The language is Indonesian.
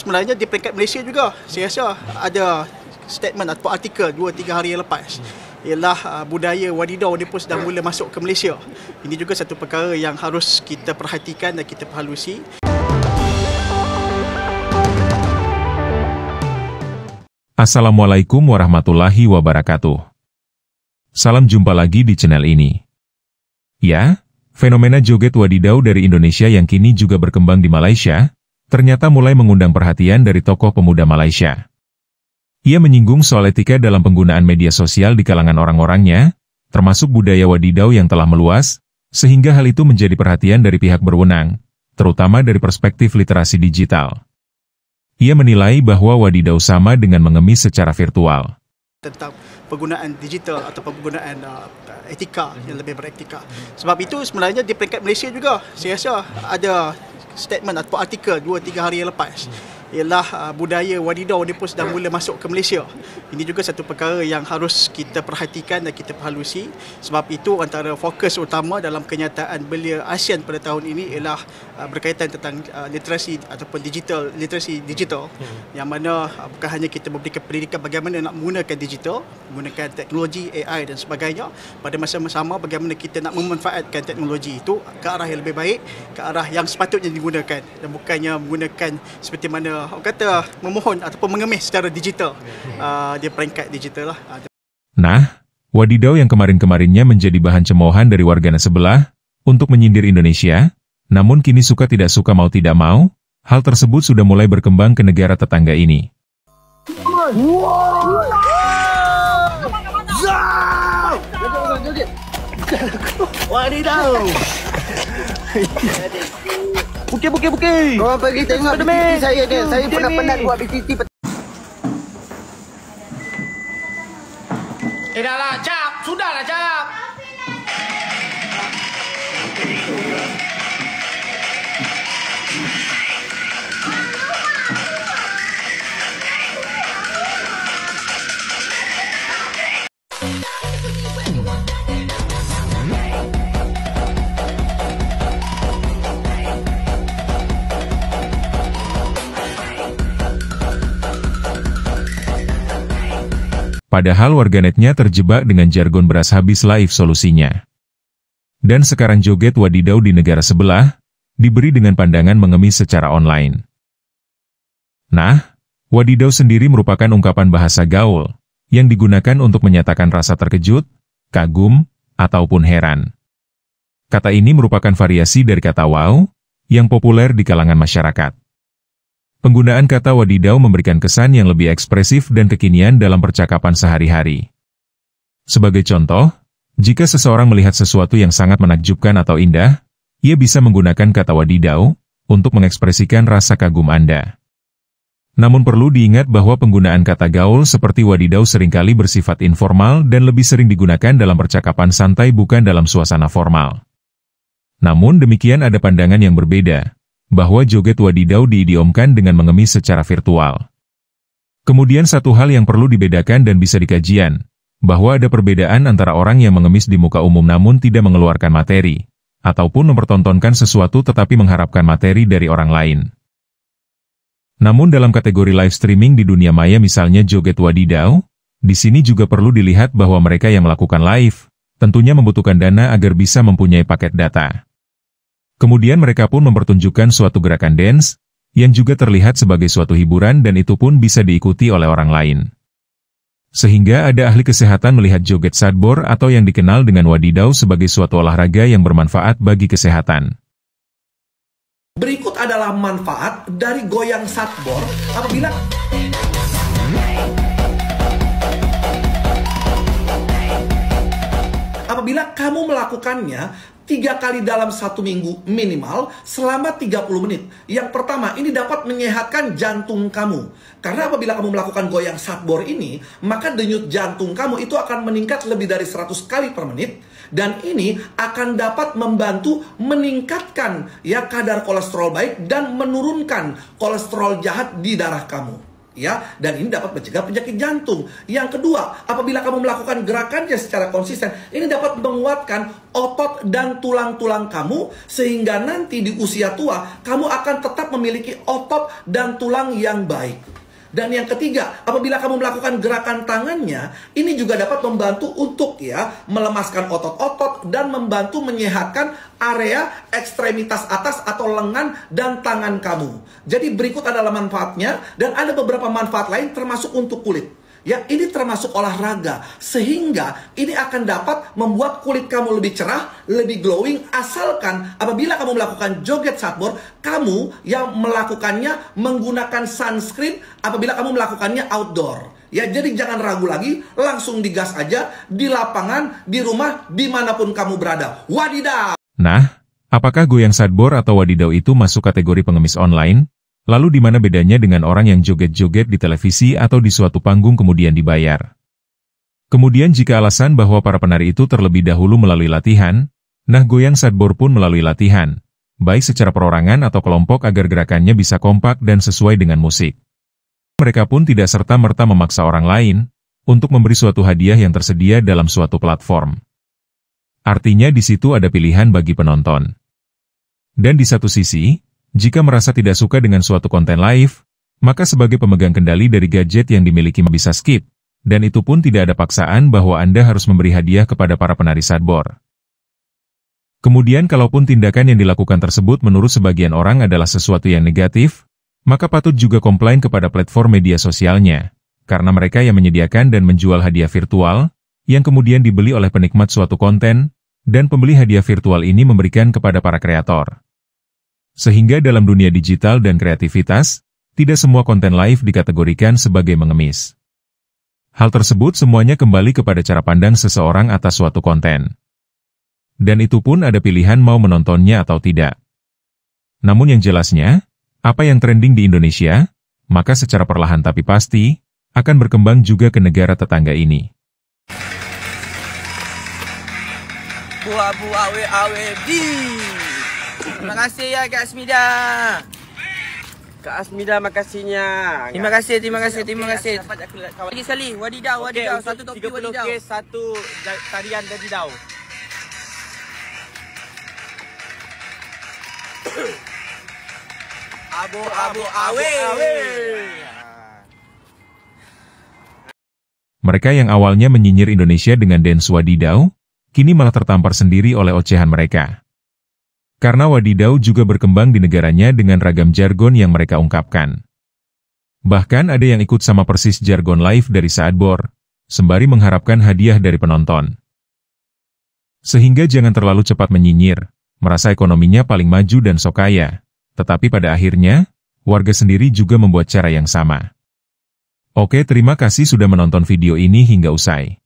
sebenarnya di peringkat Malaysia juga, saya rasa ada statement atau artikel 2-3 hari yang lepas, ialah budaya wadidau ni pun sedang mula masuk ke Malaysia. Ini juga satu perkara yang harus kita perhatikan dan kita perhalusi. Assalamualaikum warahmatullahi wabarakatuh. Salam jumpa lagi di channel ini. Ya, fenomena joget wadidau dari Indonesia yang kini juga berkembang di Malaysia, ternyata mulai mengundang perhatian dari tokoh pemuda Malaysia. Ia menyinggung soal etika dalam penggunaan media sosial di kalangan orang-orangnya, termasuk budaya wadidau yang telah meluas, sehingga hal itu menjadi perhatian dari pihak berwenang, terutama dari perspektif literasi digital. Ia menilai bahwa wadidau sama dengan mengemis secara virtual. Tentang penggunaan digital atau penggunaan etika yang lebih beretika. Sebab itu sebenarnya di peringkat Malaysia juga, saya rasa ada statement atau artikel 2-3 hari yang lepas, ialah budaya wadidau ni pun sedang mula masuk ke Malaysia. Ini juga satu perkara yang harus kita perhatikan dan kita perhalusi. Sebab itu antara fokus utama dalam kenyataan Belia ASEAN pada tahun ini ialah berkaitan tentang literasi ataupun literasi digital, yang mana bukan hanya kita memberikan pendidikan bagaimana nak menggunakan digital, menggunakan teknologi AI dan sebagainya, pada masa yang sama bagaimana kita nak memanfaatkan teknologi itu ke arah yang lebih baik, ke arah yang sepatutnya digunakan, dan bukannya menggunakan seperti mana orang kata memohon ataupun mengemis secara digital, dia peringkat digital lah. Nah, wadidau yang kemarin-kemarinnya menjadi bahan cemoohan dari warganet sebelah untuk menyindir Indonesia, namun kini suka tidak suka mau tidak mau, hal tersebut sudah mulai berkembang ke negara tetangga ini. Wadidau. Bukit. Korang pergi tengok BTT saya dia. Saya penat-penat buat BTT. Dah lah, Cap. Sudahlah, Cap. Padahal warganetnya terjebak dengan jargon beras habis live solusinya. Dan sekarang joget wadidau di negara sebelah, diberi dengan pandangan mengemis secara online. Nah, wadidau sendiri merupakan ungkapan bahasa gaul, yang digunakan untuk menyatakan rasa terkejut, kagum, ataupun heran. Kata ini merupakan variasi dari kata wow, yang populer di kalangan masyarakat. Penggunaan kata wadidau memberikan kesan yang lebih ekspresif dan kekinian dalam percakapan sehari-hari. Sebagai contoh, jika seseorang melihat sesuatu yang sangat menakjubkan atau indah, ia bisa menggunakan kata wadidau untuk mengekspresikan rasa kagum Anda. Namun perlu diingat bahwa penggunaan kata gaul seperti wadidau seringkali bersifat informal dan lebih sering digunakan dalam percakapan santai bukan dalam suasana formal. Namun demikian ada pandangan yang berbeda, bahwa joget wadidau diidiomkan dengan mengemis secara virtual. Kemudian satu hal yang perlu dibedakan dan bisa dikajian, bahwa ada perbedaan antara orang yang mengemis di muka umum namun tidak mengeluarkan materi, ataupun mempertontonkan sesuatu tetapi mengharapkan materi dari orang lain. Namun dalam kategori live streaming di dunia maya misalnya joget wadidau, di sini juga perlu dilihat bahwa mereka yang melakukan live, tentunya membutuhkan dana agar bisa mempunyai paket data. Kemudian mereka pun mempertunjukkan suatu gerakan dance, yang juga terlihat sebagai suatu hiburan dan itu pun bisa diikuti oleh orang lain. Sehingga ada ahli kesehatan melihat joget sadbor atau yang dikenal dengan wadidau sebagai suatu olahraga yang bermanfaat bagi kesehatan. Berikut adalah manfaat dari goyang sadbor apabila kamu melakukannya 3 kali dalam 1 minggu minimal selama 30 menit. Yang pertama, ini dapat menyehatkan jantung kamu. Karena apabila kamu melakukan goyang sadbor ini, maka denyut jantung kamu itu akan meningkat lebih dari 100 kali per menit. Dan ini akan dapat membantu meningkatkan kadar kolesterol baik dan menurunkan kolesterol jahat di darah kamu. ya, dan ini dapat mencegah penyakit jantung. Yang kedua, apabila kamu melakukan gerakannya secara konsisten, ini dapat menguatkan otot dan tulang-tulang kamu, sehingga nanti di usia tua kamu akan tetap memiliki otot dan tulang yang baik. Dan yang ketiga, apabila kamu melakukan gerakan tangannya, ini juga dapat membantu untuk melemaskan otot-otot dan membantu menyehatkan area ekstremitas atas atau lengan dan tangan kamu. Jadi berikut adalah manfaatnya, dan ada beberapa manfaat lain termasuk untuk kulit. Ya, ini termasuk olahraga, sehingga ini akan dapat membuat kulit kamu lebih cerah, lebih glowing, asalkan apabila kamu melakukan joget surfboard, kamu yang melakukannya menggunakan sunscreen apabila kamu melakukannya outdoor. Ya, jadi jangan ragu lagi, langsung digas aja, di lapangan, di rumah, dimanapun kamu berada. Wadidaw! Nah, apakah goyang surfboard atau wadidaw itu masuk kategori pengemis online? Lalu di mana bedanya dengan orang yang joget-joget di televisi atau di suatu panggung kemudian dibayar? Kemudian jika alasan bahwa para penari itu terlebih dahulu melalui latihan, nah goyang surfboard pun melalui latihan, baik secara perorangan atau kelompok agar gerakannya bisa kompak dan sesuai dengan musik. Mereka pun tidak serta-merta memaksa orang lain untuk memberi suatu hadiah yang tersedia dalam suatu platform. Artinya di situ ada pilihan bagi penonton. Dan di satu sisi, jika merasa tidak suka dengan suatu konten live, maka sebagai pemegang kendali dari gadget yang dimiliki bisa skip, dan itu pun tidak ada paksaan bahwa Anda harus memberi hadiah kepada para penari surfboard. Kemudian kalaupun tindakan yang dilakukan tersebut menurut sebagian orang adalah sesuatu yang negatif, maka patut juga komplain kepada platform media sosialnya, karena mereka yang menyediakan dan menjual hadiah virtual, yang kemudian dibeli oleh penikmat suatu konten, dan pembeli hadiah virtual ini memberikan kepada para kreator. Sehingga dalam dunia digital dan kreativitas, tidak semua konten live dikategorikan sebagai mengemis. Hal tersebut semuanya kembali kepada cara pandang seseorang atas suatu konten. Dan itu pun ada pilihan mau menontonnya atau tidak. Namun yang jelasnya, apa yang trending di Indonesia, maka secara perlahan tapi pasti, akan berkembang juga ke negara tetangga ini. Buah-buah awe-awe di. Terima kasih ya Kak Asmida. Kak Asmida makasihnya. Terima kasih. Lagi sekali, wadidaw, satu topi wadidaw. 30 satu tarian wadidaw. Abu awe. Mereka yang awalnya menyinyir Indonesia dengan dance wadidaw, kini malah tertampar sendiri oleh ocehan mereka. Karena wadidaw juga berkembang di negaranya dengan ragam jargon yang mereka ungkapkan. Bahkan ada yang ikut sama persis jargon live dari surfboard, sembari mengharapkan hadiah dari penonton. Sehingga jangan terlalu cepat menyinyir, merasa ekonominya paling maju dan sok kaya, tetapi pada akhirnya, warga sendiri juga membuat cara yang sama. Oke, terima kasih sudah menonton video ini hingga usai.